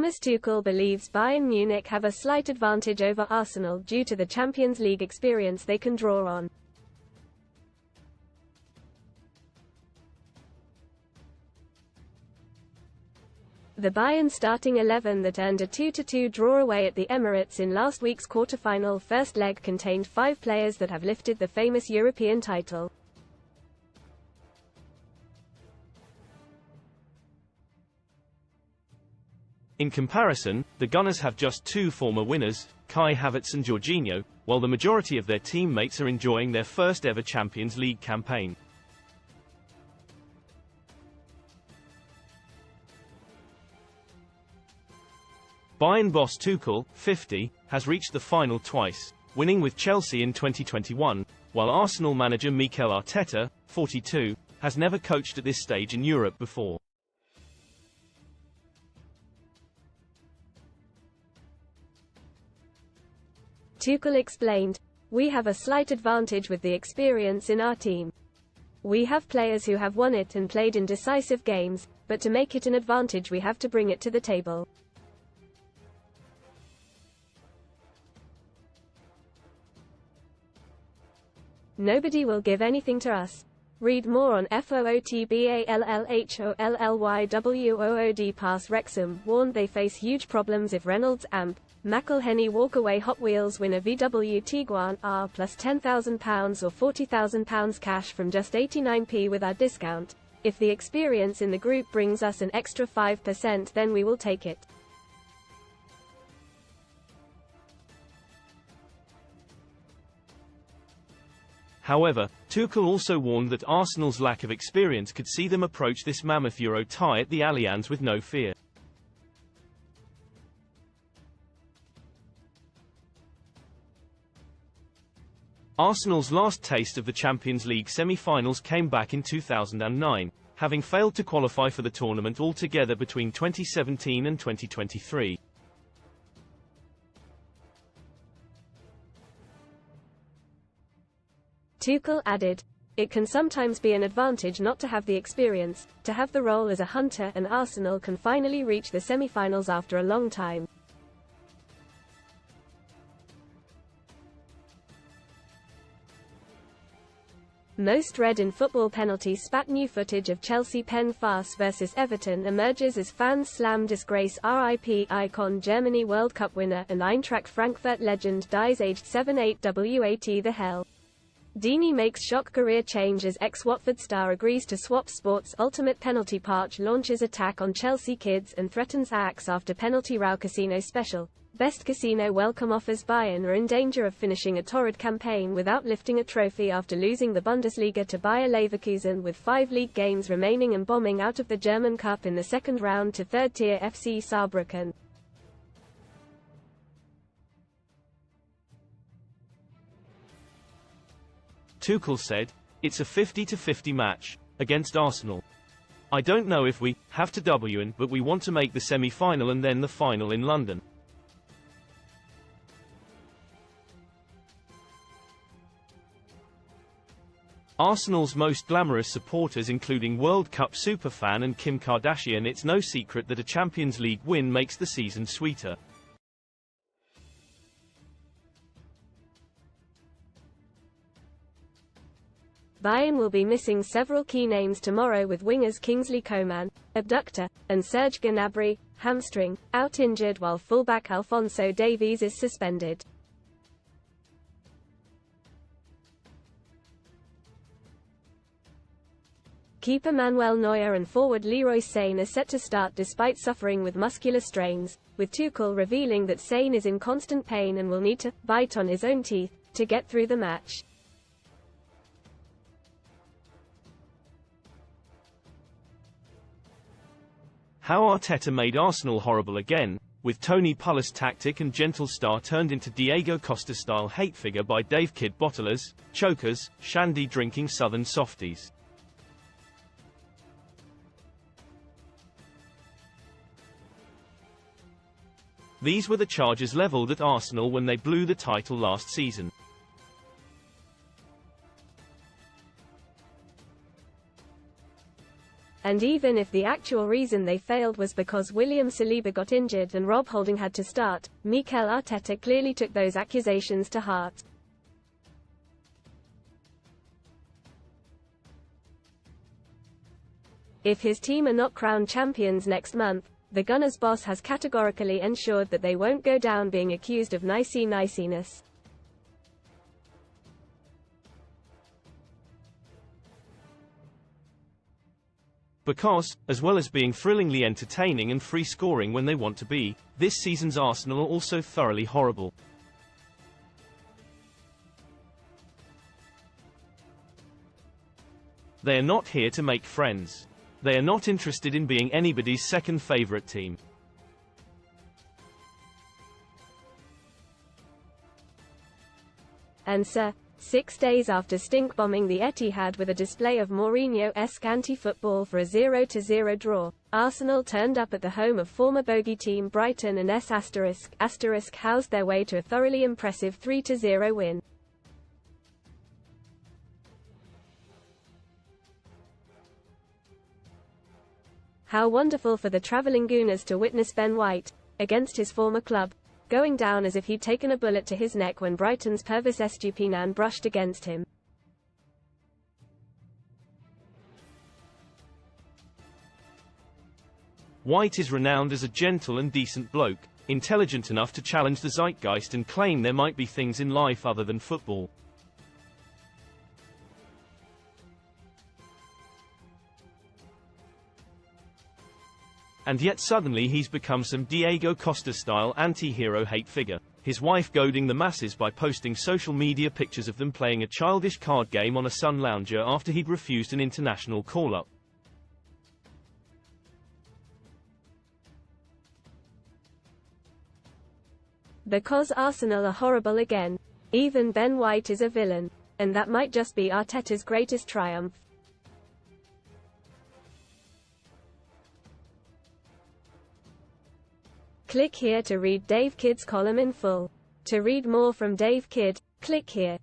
Thomas Tuchel believes Bayern Munich have a slight advantage over Arsenal due to the Champions League experience they can draw on. The Bayern starting 11 that earned a 2-2 draw away at the Emirates in last week's quarter-final first leg contained 5 players that have lifted the famous European title. In comparison, the Gunners have just 2 former winners, Kai Havertz and Jorginho, while the majority of their teammates are enjoying their first ever Champions League campaign. Bayern boss Tuchel, 50, has reached the final twice, winning with Chelsea in 2021, while Arsenal manager Mikel Arteta, 42, has never coached at this stage in Europe before. Tuchel explained, "We have a slight advantage with the experience in our team. We have players who have won it and played in decisive games, but to make it an advantage we have to bring it to the table. Nobody will give anything to us." Read more on FOOTBALLHOLLYWOOD. Pass Wrexham warned they face huge problems if Reynolds Amp, McElhenney walk away. Hot Wheels win a VW Tiguan R plus £10,000 or £40,000 cash from just 89p with our discount. If the experience in the group brings us an extra 5%, then we will take it. However, Tuchel also warned that Arsenal's lack of experience could see them approach this mammoth Euro tie at the Allianz with no fear. Arsenal's last taste of the Champions League semi-finals came back in 2009, having failed to qualify for the tournament altogether between 2017 and 2023. Tuchel added, "It can sometimes be an advantage not to have the experience, to have the role as a hunter, and Arsenal can finally reach the semi-finals after a long time. Most read in football penalty spat. New footage of Chelsea pen farce versus Everton emerges as fans slam disgrace RIP icon. Germany World Cup winner and Eintracht Frankfurt legend dies aged 78. What the hell? Deeney makes shock career change as ex-Watford star agrees to swap sports. Ultimate penalty. Parch launches attack on Chelsea kids and threatens axe after penalty row. Casino special. Best casino welcome offers. Bayern are in danger of finishing a torrid campaign without lifting a trophy after losing the Bundesliga to Bayer Leverkusen with 5 league games remaining and bombing out of the German Cup in the second round to third-tier FC Saarbrücken. Tuchel said, "It's a 50-50 match against Arsenal. I don't know if we have to win, but we want to make the semi-final and then the final in London." Arsenal's most glamorous supporters including World Cup superfan and Kim Kardashian. It's no secret that a Champions League win makes the season sweeter. Bayern will be missing several key names tomorrow, with wingers Kingsley Coman, abductor, and Serge Gnabry, hamstring, out injured, while fullback Alphonso Davies is suspended. Keeper Manuel Neuer and forward Leroy Sane are set to start despite suffering with muscular strains, with Tuchel revealing that Sane is in constant pain and will need to bite on his own teeth to get through the match. How Arteta made Arsenal horrible again, with Tony Pulis' tactic and gentle star turned into Diego Costa-style hate figure by Dave Kid bottlers, chokers, shandy drinking southern softies. These were the charges levelled at Arsenal when they blew the title last season. And even if the actual reason they failed was because William Saliba got injured and Rob Holding had to start, Mikel Arteta clearly took those accusations to heart. If his team are not crowned champions next month, the Gunners' boss has categorically ensured that they won't go down being accused of nicey-niciness. Because, as well as being thrillingly entertaining and free-scoring when they want to be, this season's Arsenal are also thoroughly horrible. They are not here to make friends. They are not interested in being anybody's second favourite team. And 6 days after stink bombing the Etihad with a display of Mourinho-esque anti-football for a 0-0 draw, Arsenal turned up at the home of former bogey team Brighton and *** housed their way to a thoroughly impressive 3-0 win. How wonderful for the travelling Gooners to witness Ben White, against his former club, going down as if he'd taken a bullet to his neck when Brighton's Pervis Estupiñán brushed against him. White is renowned as a gentle and decent bloke, intelligent enough to challenge the zeitgeist and claim there might be things in life other than football. And yet suddenly he's become some Diego Costa-style anti-hero hate figure, his wife goading the masses by posting social media pictures of them playing a childish card game on a sun lounger after he'd refused an international call-up. Because Arsenal are horrible again. Even Ben White is a villain. And that might just be Arteta's greatest triumph. Click here to read Dave Kidd's column in full. To read more from Dave Kidd, click here.